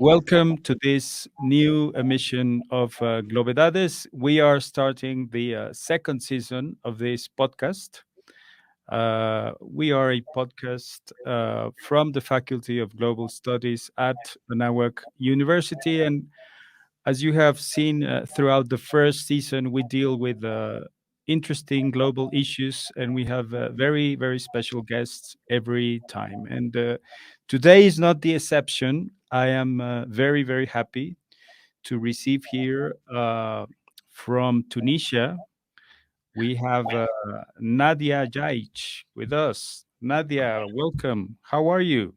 Welcome to this new emission of Globedades. We are starting the second season of this podcast. We are a podcast from the Faculty of Global Studies at Anáhuac University. And as you have seen throughout the first season, we deal with interesting global issues, and we have very, very special guests every time. And today is not the exception. I am very, very happy to receive here from Tunisia. We have Nadia Yaich with us. Nadia, welcome. How are you?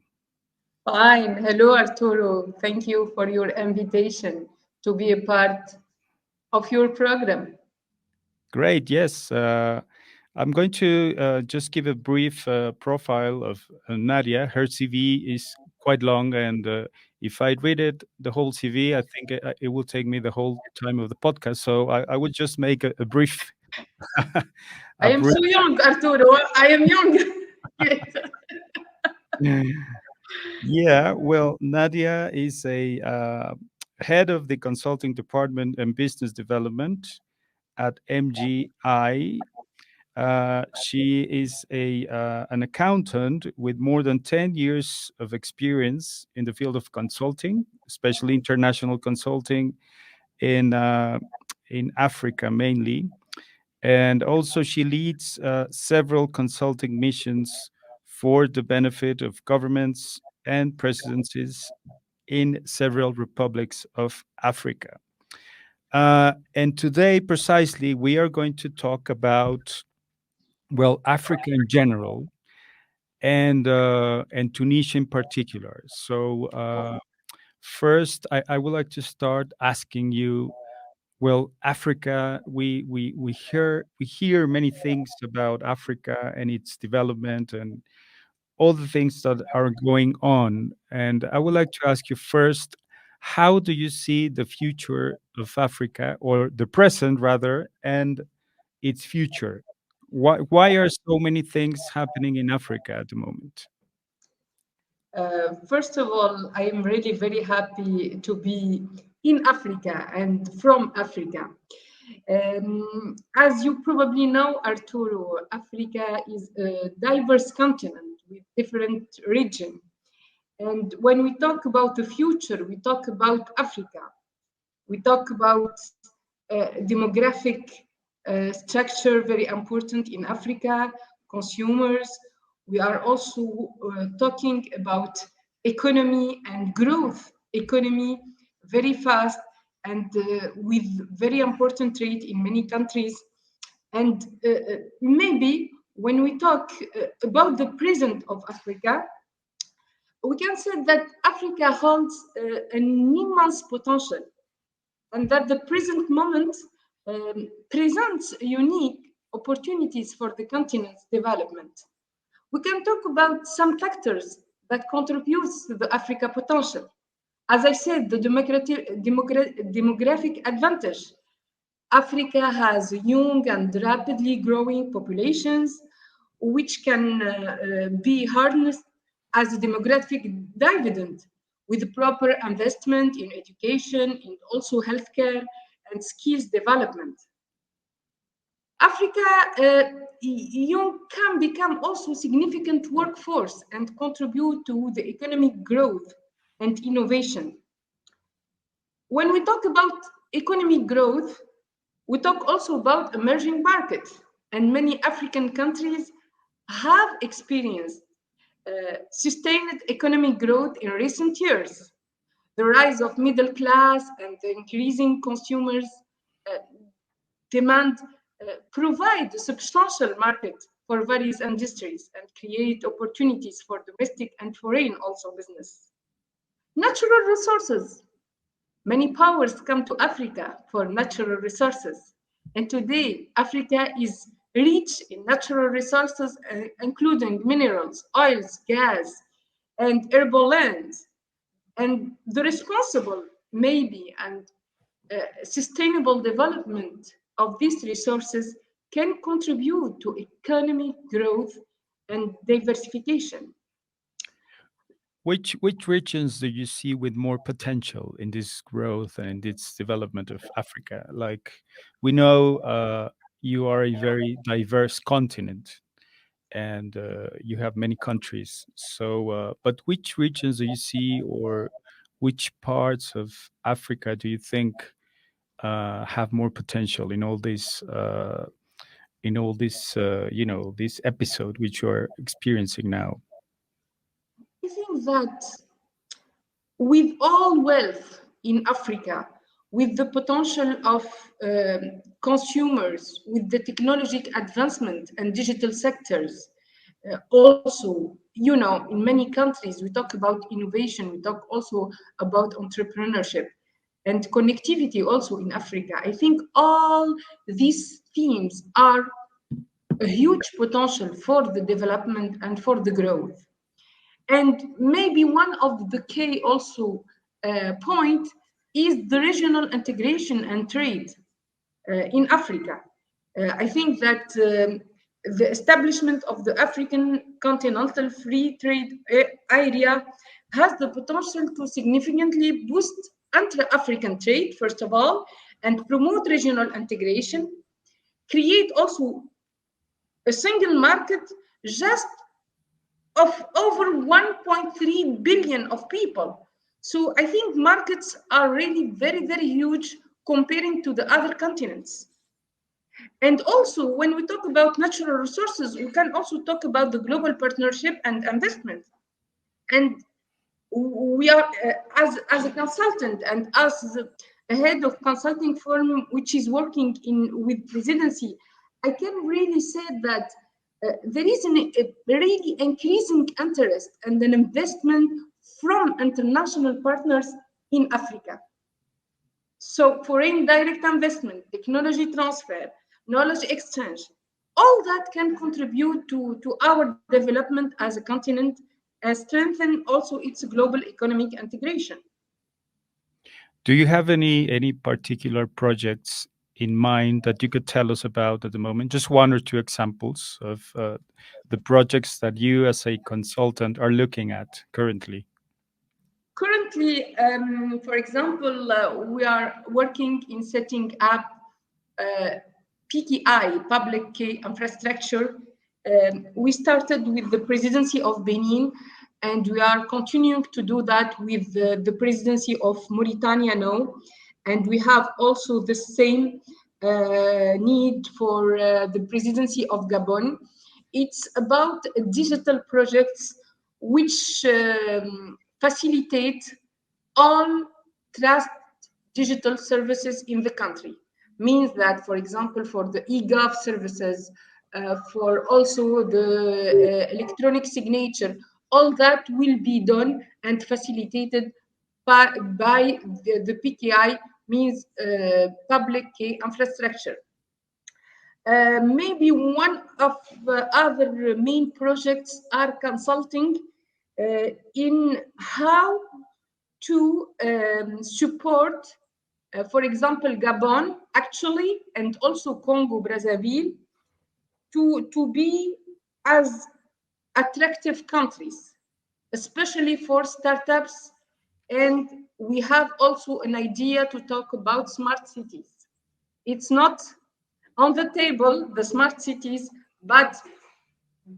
Fine. Hello, Arturo. Thank you for your invitation to be a part of your program. Great. Yes. I'm going to just give a brief profile of Nadia. Her CV is quite long, and if I read it, the whole CV, I think it will take me the whole time of the podcast. So I would just make a brief, I a am brief. so young, Arturo. I am young. Yes. Yeah. Well, Nadia is a head of the consulting department and business development at MGI. She is an accountant with more than 10 years of experience in the field of consulting, especially international consulting in Africa mainly. And also, she leads several consulting missions for the benefit of governments and presidencies in several republics of Africa. And today, precisely, we are going to talk about, well, Africa in general, and Tunisia in particular. So first, I would like to start asking you. Well, Africa, we hear many things about Africa and its development and all the things that are going on. And I would like to ask you first, how do you see the future of Africa, or the present rather, and its future? Why are so many things happening in Africa at the moment? First of all, I am really very happy to be in Africa and from Africa. As you probably know, Arturo, Africa is a diverse continent with different regions. And when we talk about the future, we talk about Africa. We talk about demographic structure, very important in Africa, consumers. We are also talking about economy and growth, economy very fast and with very important rate in many countries. And maybe when we talk about the present of Africa, we can say that Africa holds an immense potential and that the present moment presents unique opportunities for the continent's development. We can talk about some factors that contribute to the Africa potential. As I said, the demographic advantage. Africa has young and rapidly growing populations, which can be harnessed as a demographic dividend with proper investment in education and also healthcare and skills development. Africa young can become also significant workforce and contribute to the economic growth and innovation. When we talk about economic growth, we talk also about emerging markets, and many African countries have experienced sustained economic growth in recent years. The rise of middle class and the increasing consumers uh, demand provide a substantial market for various industries and create opportunities for domestic and foreign also business. Natural resources. Many powers come to Africa for natural resources. And today, Africa is rich in natural resources, including minerals, oils, gas, and herbal lands. And the responsible, maybe, and sustainable development of these resources can contribute to economic growth and diversification. Which regions do you see with more potential in this growth and in this development of Africa? Like we know, you are a very diverse continent, and you have many countries. So, but which regions do you see, or which parts of Africa do you think have more potential in all this? This episode which you are experiencing now. I think that with all wealth in Africa, with the potential of consumers, with the technological advancement and digital sectors, also, in many countries, we talk about innovation, we talk also about entrepreneurship and connectivity also in Africa. I think all these themes are a huge potential for the development and for the growth. And maybe one of the key also point is the regional integration and trade in Africa. I think that the establishment of the African Continental Free Trade Area has the potential to significantly boost intra-African trade, first of all, and promote regional integration, create also a single market just of over 1.3 billion of people. So I think markets are really very, very huge comparing to the other continents. And also, when we talk about natural resources, we can also talk about the global partnership and investment. And we are, as a consultant and as a head of consulting firm which is working with presidency, I can really say that there is a really increasing interest and an investment from international partners in Africa. So foreign direct investment, technology transfer, knowledge exchange, all that can contribute to our development as a continent and strengthen also its global economic integration. Do you have any particular projects in mind that you could tell us about at the moment? Just one or two examples of the projects that you, as a consultant, are looking at currently. Currently, for example, we are working in setting up uh, PKI, public key infrastructure. We started with the presidency of Benin, and we are continuing to do that with the presidency of Mauritania now. And we have also the same need for the presidency of Gabon. It's about digital projects which facilitate all trust digital services in the country. Means that, for example, for the eGov services, for also the electronic signature, all that will be done and facilitated by the PKI, means public key infrastructure. Maybe one of the other main projects are consulting in how to support, for example, Gabon, actually, and also Congo, Brazzaville, to be as attractive countries, especially for startups. And we have also an idea to talk about smart cities. It's not on the table, the smart cities, but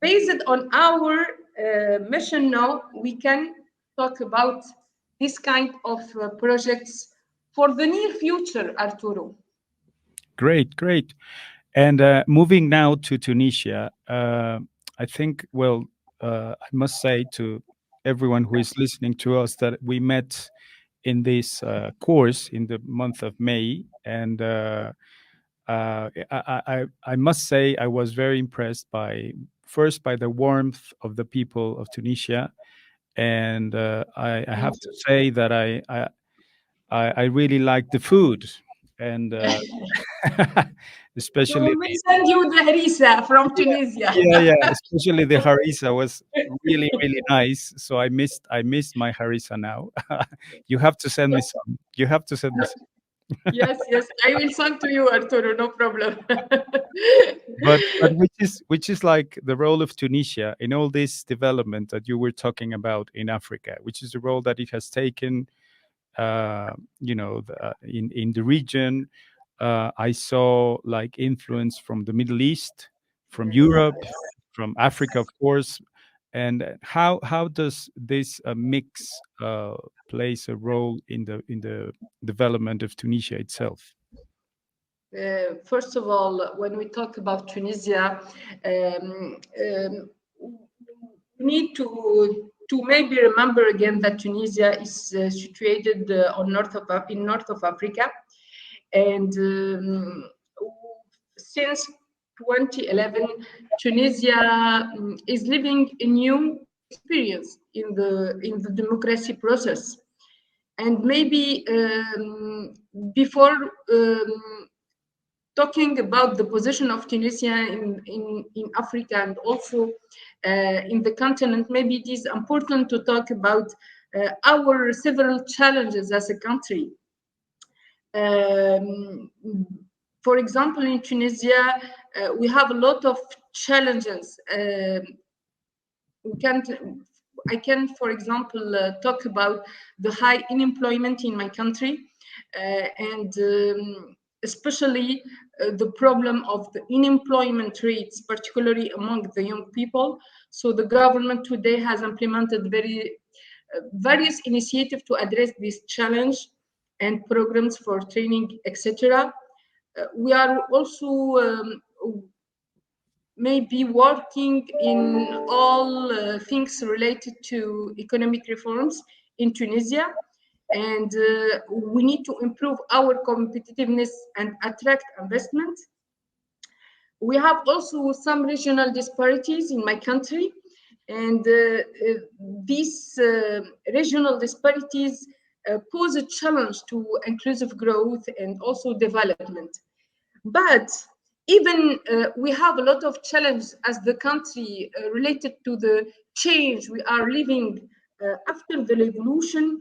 based on our mission now, we can talk about this kind of projects for the near future, Arturo. Great, great. And moving now to Tunisia, I think, well, I must say to everyone who is listening to us that we met in this course in the month of May, and I must say I was very impressed by, first, by the warmth of the people of Tunisia, and I Thank have to say that I really like the food, and you. So especially we will send you the harissa from yeah, Tunisia. yeah, especially the harissa was really, really nice. So I missed my harissa now. You have to send me some. You have to send me some. Yes, yes. I will send to you, Arturo. No problem. But which is like the role of Tunisia in all this development that you were talking about in Africa, which is the role that it has taken, in the region. I saw like influence from the Middle East, from Yes, Europe, yes. from Africa, of course. And how does this mix plays a role in the development of Tunisia itself? First of all, when we talk about Tunisia, we need to maybe remember again that Tunisia is situated on in north of Africa, and since 2011, Tunisia is living a new experience in the democracy process, and maybe before. Talking about the position of Tunisia in Africa and also in the continent, maybe it is important to talk about our several challenges as a country. Um, for example, in Tunisia, we have a lot of challenges. We can, I can, for example, talk about the high unemployment in my country, and especially the problem of the unemployment rates, particularly among the young people. So the government today has implemented various initiatives to address this challenge and programs for training, etc. We are also maybe working in all things related to economic reforms in Tunisia. And we need to improve our competitiveness and attract investment. We have also some regional disparities in my country, and these regional disparities pose a challenge to inclusive growth and also development. But even we have a lot of challenges as the country related to the change we are living after the revolution.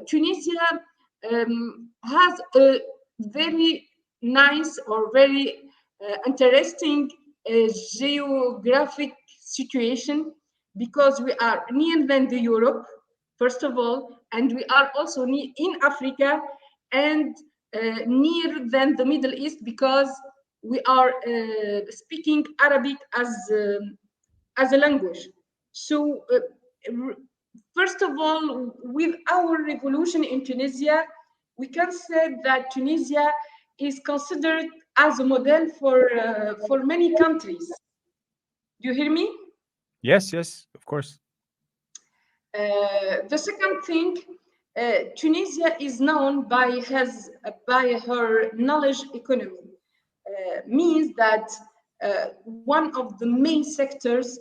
Tunisia has a very nice or very interesting geographic situation because we are near than the Europe, first of all, and we are also near in Africa and near than the Middle East because we are speaking Arabic as a language. So, first of all, with our revolution in Tunisia, we can say that Tunisia is considered as a model for many countries. Do you hear me? Yes, yes, of course. The second thing, Tunisia is known by her knowledge economy. Means that one of the main sectors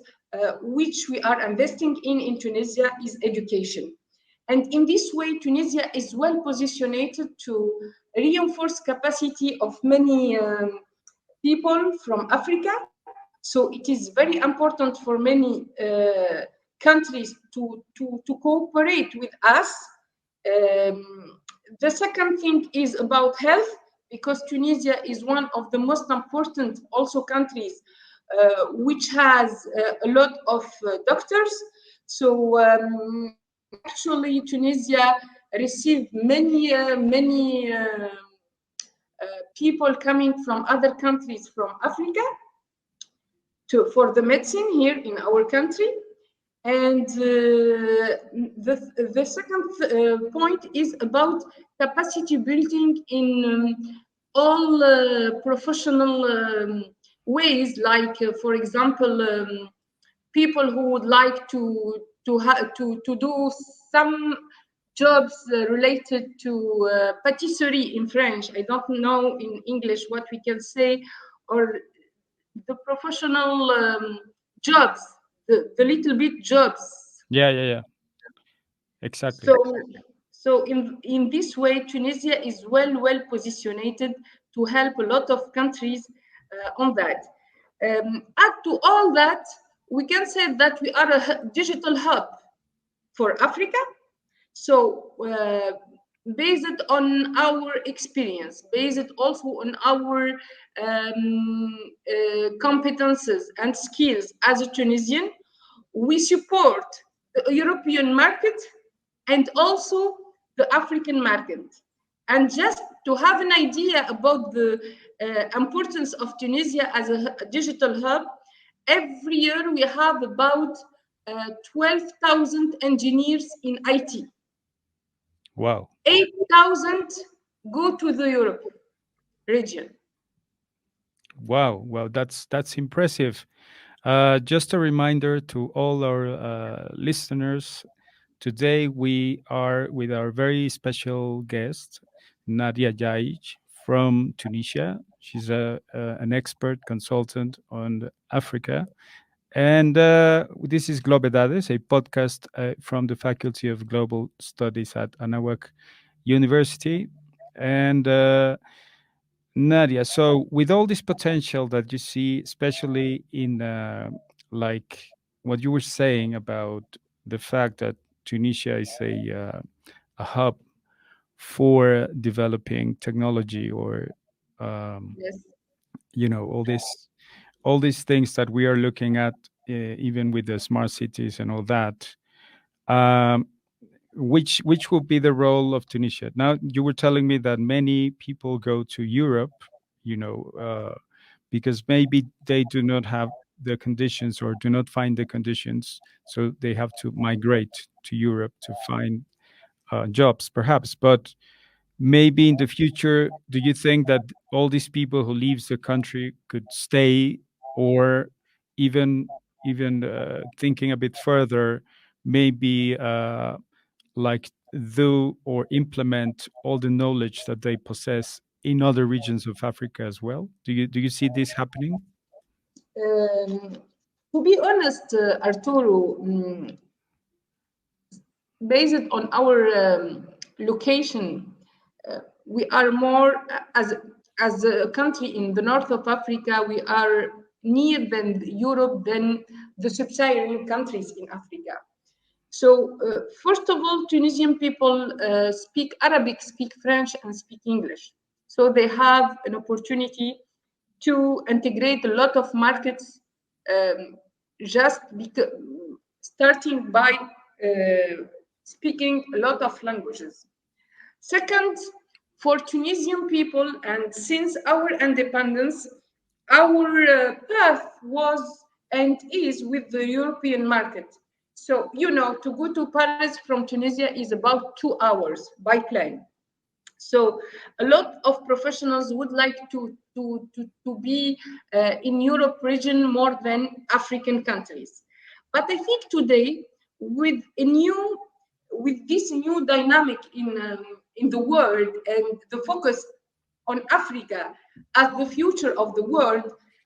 which we are investing in Tunisia is education. And in this way, Tunisia is well positioned to reinforce capacity of many people from Africa. So it is very important for many countries to cooperate with us. The second thing is about health, because Tunisia is one of the most important also countries which has a lot of doctors. So actually, Tunisia received many people coming from other countries from Africa for the medicine here in our country. And the second point is about capacity building in all professional ways, like, for example, people who would like to do some jobs related to patisserie in French. I don't know in English what we can say, or the professional jobs, the little bit jobs. Yeah, yeah, yeah. Exactly. So, so in this way, Tunisia is well positioned to help a lot of countries on that. Add to all that, we can say that we are a digital hub for Africa. So based on our experience, based also on our competences and skills as a Tunisian, we support the European market and also the African market. And just to have an idea about the importance of Tunisia as a digital hub, every year we have about 12,000 engineers in IT. Wow. 8,000 go to the Europe region. Wow. Wow. That's impressive. Just a reminder to all our listeners. Today we are with our very special guest, Nadia Yaich from Tunisia. She's an expert consultant on Africa. And this is Globedades, a podcast from the Faculty of Global Studies at Anáhuac University. And Nadia, so with all this potential that you see, especially in like what you were saying about the fact that Tunisia is a hub for developing technology or um, Yes. all these things that we are looking at, even with the smart cities and all that. Um, which will be the role of Tunisia? Now, you were telling me that many people go to Europe, you know, because maybe they do not have the conditions or do not find the conditions, so they have to migrate to Europe to find jobs, perhaps. But maybe in the future, do you think that all these people who leaves the country could stay, or even thinking a bit further, maybe like do or implement all the knowledge that they possess in other regions of Africa as well? Do you see this happening? Um, to be honest, Arturo, based on our location, we are more as a country in the north of Africa. We are near than Europe than the sub-Saharan countries in Africa. So, first of all, Tunisian people speak Arabic, speak French, and speak English. So they have an opportunity to integrate a lot of markets um, just because, starting by speaking a lot of languages. Second, for Tunisian people, and since our independence, our path was and is with the European market. So, to go to Paris from Tunisia is about 2 hours by plane. So a lot of professionals would like to be in Europe region more than African countries. But I think today, with a new, with this new dynamic in the world and the focus on Africa as the future of the world,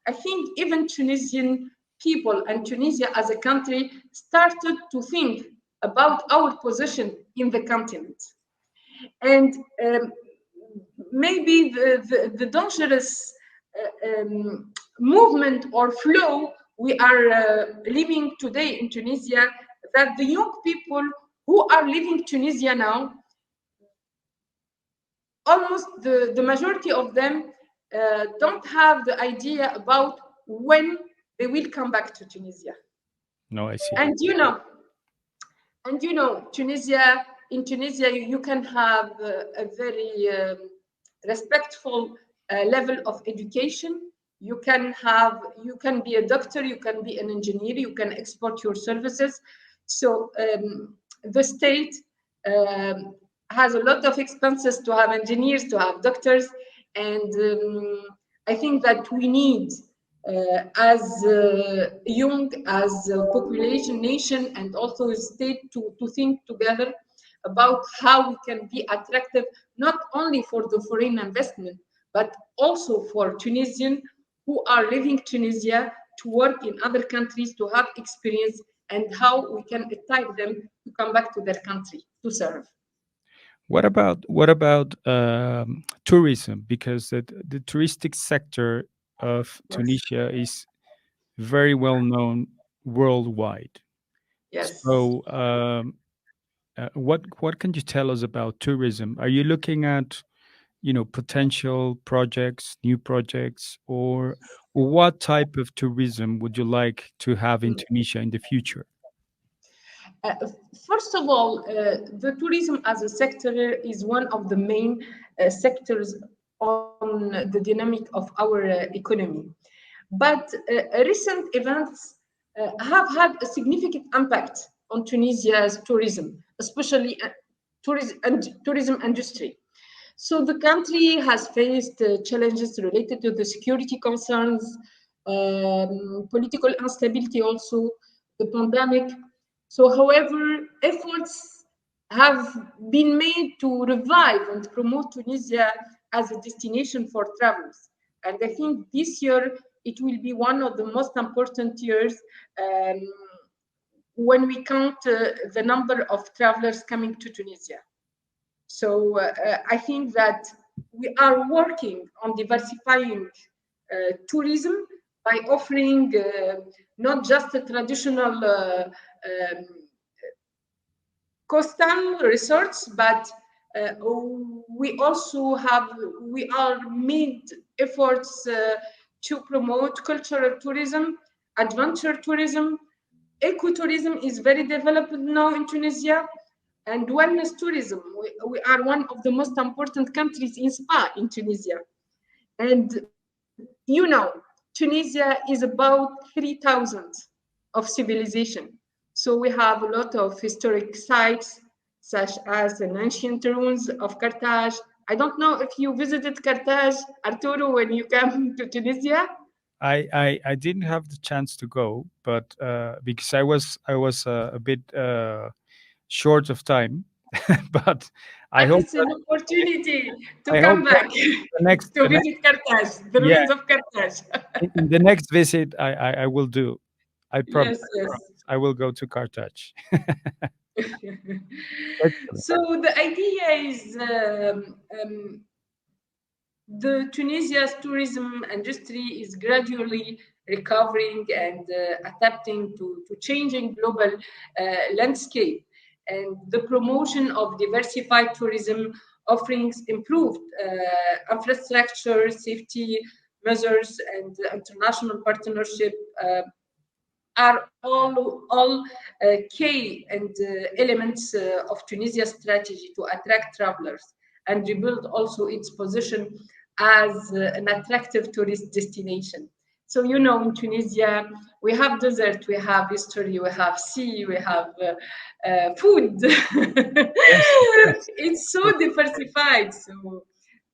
I think even Tunisian people and Tunisia as a country started to think about our position in the continent. And maybe the dangerous movement or flow we are living today in Tunisia, that the young people who are living Tunisia now, almost the majority of them don't have the idea about when they will come back to Tunisia. No, I see. And Tunisia, in Tunisia, you can have a very respectful level of education. You can be a doctor, you can be an engineer, you can export your services. So the state um, has a lot of expenses to have engineers, to have doctors, and I think that we need as young as a population nation and also a state to think together about how we can be attractive not only for the foreign investment but also for Tunisian who are living Tunisia to work in other countries to have experience and how we can entice them to come back to their country to serve. What about tourism? Because the touristic sector of Yes. Tunisia is very well known worldwide. Yes. So what can you tell us about tourism? Are you looking at, potential projects, new projects, or what type of tourism would you like to have in Tunisia in the future? Uh, First of all, the tourism as a sector is one of the main sectors on the dynamic of our economy. But recent events have had a significant impact on Tunisia's tourism, especially tourism industry. So the country has faced challenges related to the security concerns, political instability also, the pandemic. So, however, efforts have been made to revive and promote Tunisia as a destination for travelers. And I think this year it will be one of the most important years um, when we count the number of travelers coming to Tunisia. So I think that we are working on diversifying tourism by offering not just a traditional coastal resorts, but uh, we also have we are made efforts to promote cultural tourism, adventure tourism. Ecotourism is very developed now in Tunisia, and wellness tourism. We are one of the most important countries in spa in Tunisia. And Tunisia is about 3,000 of civilization. So we have a lot of historic sites, such as the ancient ruins of Carthage. I don't know if you visited Carthage, Arturo, when you came to Tunisia. I didn't have the chance to go, but because I was a bit short of time, but I But hope it's an opportunity to I hope come that back the next, to visit Carthage, the yeah, ruins of Carthage. in the next visit I will do. I promise. Yes, I yes. promise. I will go to Carthage. Excellent. So the idea is the Tunisia's tourism industry is gradually recovering and adapting to changing global landscape. And the promotion of diversified tourism offerings improved infrastructure, safety measures, and international partnership are all key and elements of Tunisia's strategy to attract travelers and rebuild also its position as an attractive tourist destination. So, in Tunisia, we have desert, we have history, we have sea, we have food. Yes, yes. It's so diversified. So,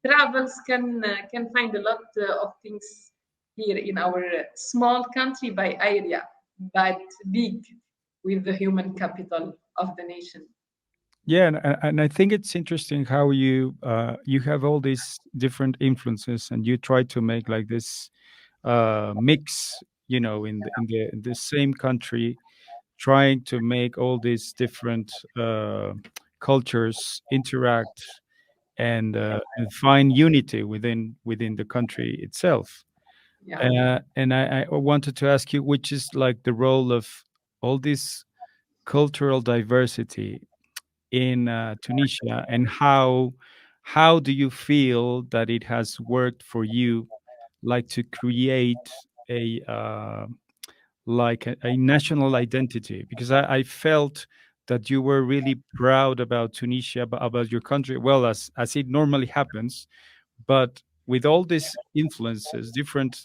travels can find a lot of things here in our small country by area, but big with the human capital of the nation. Yeah, and I think it's interesting how you have all these different influences, and you try to make like this mix, in the same country, trying to make all these different cultures interact and find unity within the country itself. Yeah. And I wanted to ask you, which is like the role of all this cultural diversity in Tunisia, and how do you feel that it has worked for you, like to create a national identity? Because I felt that you were really proud about Tunisia, about your country, well, as it normally happens, but with all these influences, different,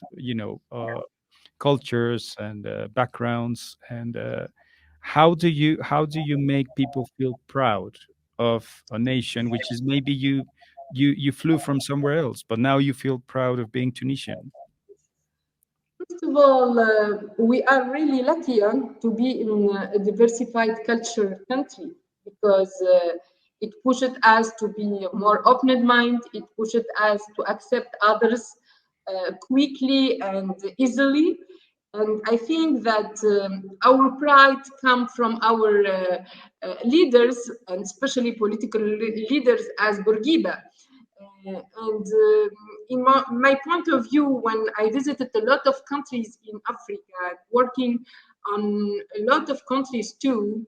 cultures and backgrounds, and how do you make people feel proud of a nation which is maybe you flew from somewhere else, but now you feel proud of being Tunisian? First of all, we are really lucky to be in a diversified culture country because it pushed us to be more open mind. It pushed us to accept others quickly and easily. And I think that our pride comes from our leaders, and especially political leaders as Bourguiba. And in my point of view, when I visited a lot of countries in Africa, working on a lot of countries too,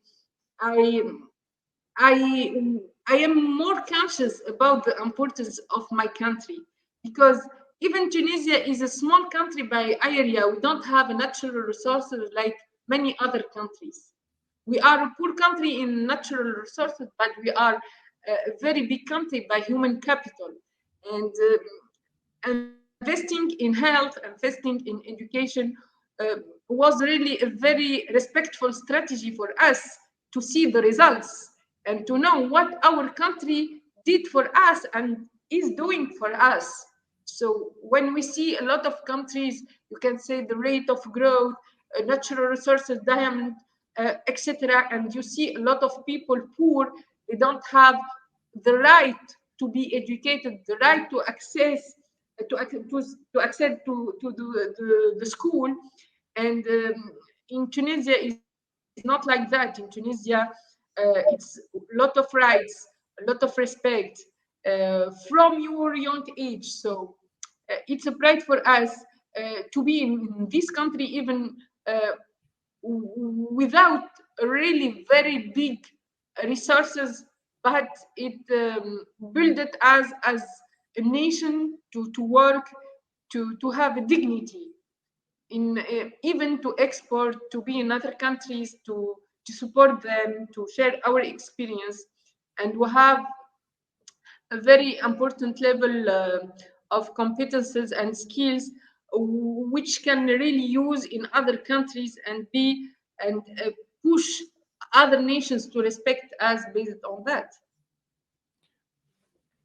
I I I am more conscious about the importance of my country, because even Tunisia is a small country by area. We don't have natural resources like many other countries. We are a poor country in natural resources, but we are a very big country by human capital. And investing in health, investing in education was really a very respectful strategy for us to see the results and to know what our country did for us and is doing for us. So when we see a lot of countries, you can say the rate of growth, natural resources, diamond, etc., and you see a lot of people poor, they don't have the right to be educated, the right to access to access to the school. And in Tunisia is not like that. In Tunisia, it's a lot of rights, a lot of respect from your young age. So it's a pride for us to be in this country, even without really very big resources, but it built it as a nation to work, to have a dignity in even to export, to be in other countries, to support them, to share our experience, and we have a very important level of competences and skills which can really use in other countries and be and push other nations to respect us based on that.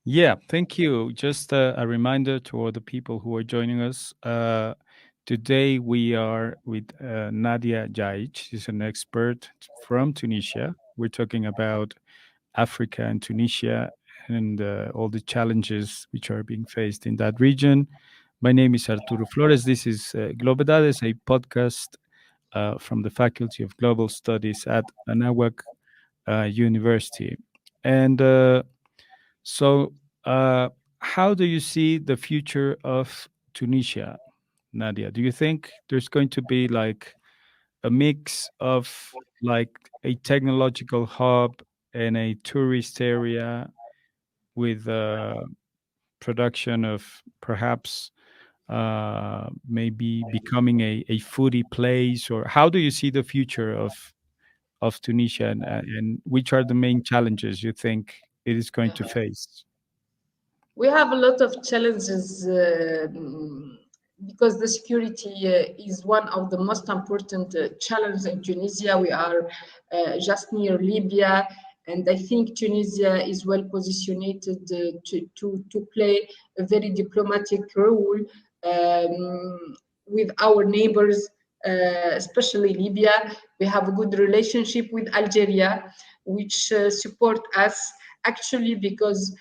Yeah, thank you. Just a reminder to all the people who are joining us. Today we are with Nadia Yaich. She's an expert from Tunisia. We're talking about Africa and Tunisia and all the challenges which are being faced in that region. My name is Arturo Flores. This is Globedades, a podcast from the Faculty of Global Studies at Anáhuac University. And so, uh, how do you see the future of Tunisia, Nadia? Do you think there's going to be like a mix of like a technological hub and a tourist area with production of perhaps maybe becoming a foodie place? Or how do you see the future of Tunisia, and which are the main challenges you think it is going to face? We have a lot of challenges because the security is one of the most important challenges in Tunisia. We are just near Libya, and I think Tunisia is well positioned to play a very diplomatic role with our neighbors, especially Libya. We have a good relationship with Algeria, which support us actually because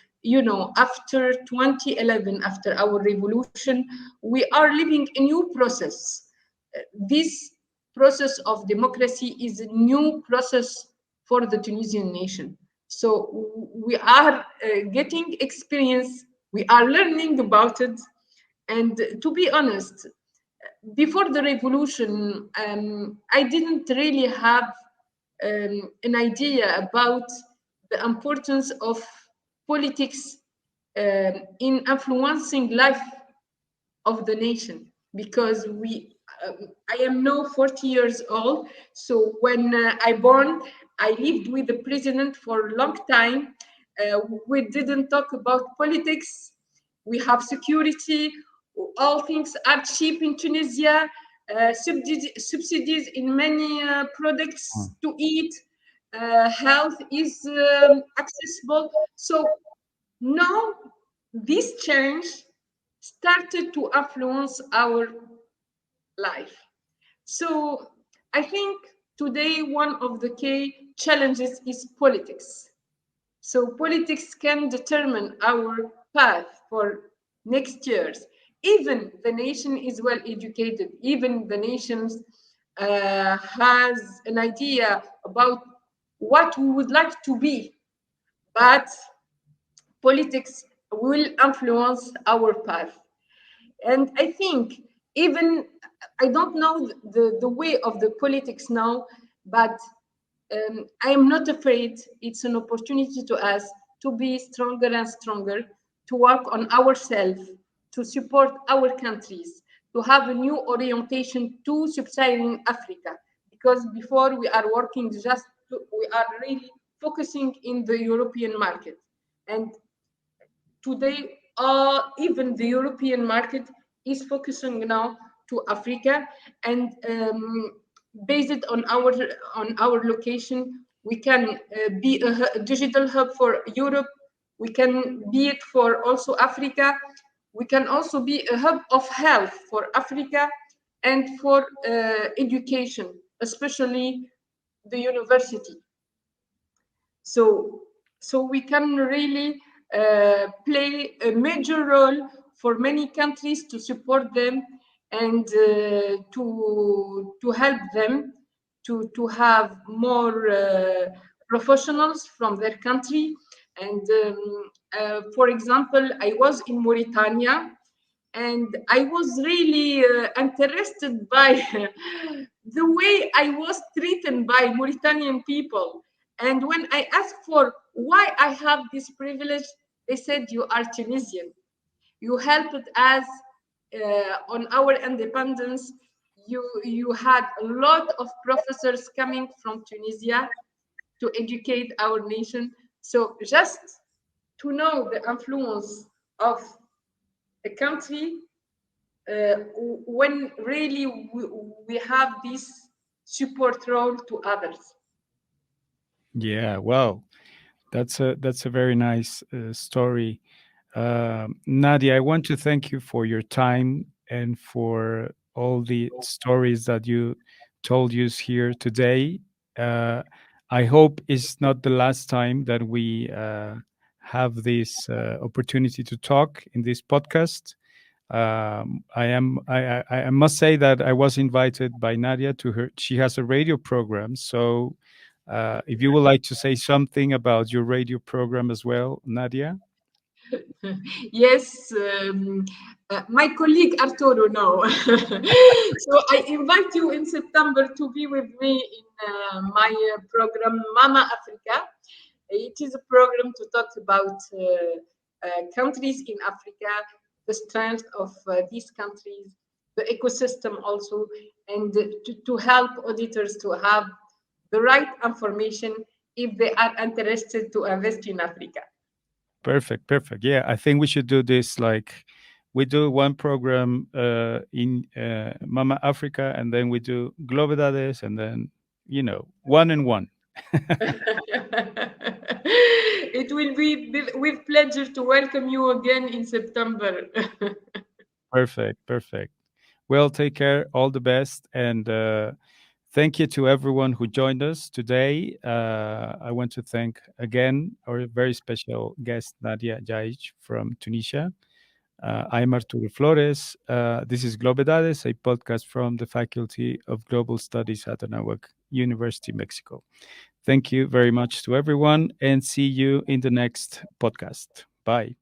after 2011, after our revolution, we are living a new process. This process of democracy is a new process for the Tunisian nation. So we are getting experience, we are learning about it. And to be honest, before the revolution, I didn't really have an idea about the importance of politics in influencing life of the nation, because I am now 40 years old. So when I born, I lived with the president for a long time. We didn't talk about politics. We have security. All things are cheap in Tunisia. Subsidies in many products to eat. Health is accessible. So now this change started to influence our life. So I think today one of the key challenges is politics. So politics can determine our path for next years. Even the nation is well educated, even the nation has an idea about what we would like to be, but politics will influence our path. And I think even I don't know the way of the politics now, but I am not afraid. It's an opportunity to us to be stronger and stronger, to work on ourselves, to support our countries, to have a new orientation to sub-Saharan Africa. Because before we are working we are really focusing in the European market. And today, even the European market is focusing now to Africa, and based on our location, we can be a digital hub for Europe. We can be it for also Africa. We can also be a hub of health for Africa and for education, especially the university. So, so we can really play a major role for many countries to support them and to help them to have more professionals from their country. And for example, I was in Mauritania, and I was really interested by the way I was treated by Mauritanian people. And when I asked for why I have this privilege, they said, "You are Tunisian. You helped us on our independence. You had a lot of professors coming from Tunisia to educate our nation." So just to know the influence of a country when really we have this support role to others. Yeah, wow. That's a very nice story. Nadia, I want to thank you for your time and for all the stories that you told us here today. Uh, I hope it's not the last time that we have this opportunity to talk in this podcast. I must say that I was invited by Nadia to her. She has a radio program, so if you would like to say something about your radio program as well, Nadia. Yes, my colleague Arturo now. So I invite you in September to be with me in my program Mama Africa. It is a program to talk about countries in Africa, the strength of these countries, the ecosystem also, and to help auditors to have the right information if they are interested to invest in Africa. Perfect, perfect. Yeah, I think we should do this like we do one program in Mama Africa, and then we do Globedades, and then one and one. It will be with pleasure to welcome you again in September. Perfect, perfect. Well, take care. All the best, and thank you to everyone who joined us today. I want to thank again our very special guest, Nadia Yaich from Tunisia. I'm Arturo Flores. This is Globedades, a podcast from the Faculty of Global Studies at Anáhuac University, Mexico. Thank you very much to everyone, and see you in the next podcast. Bye.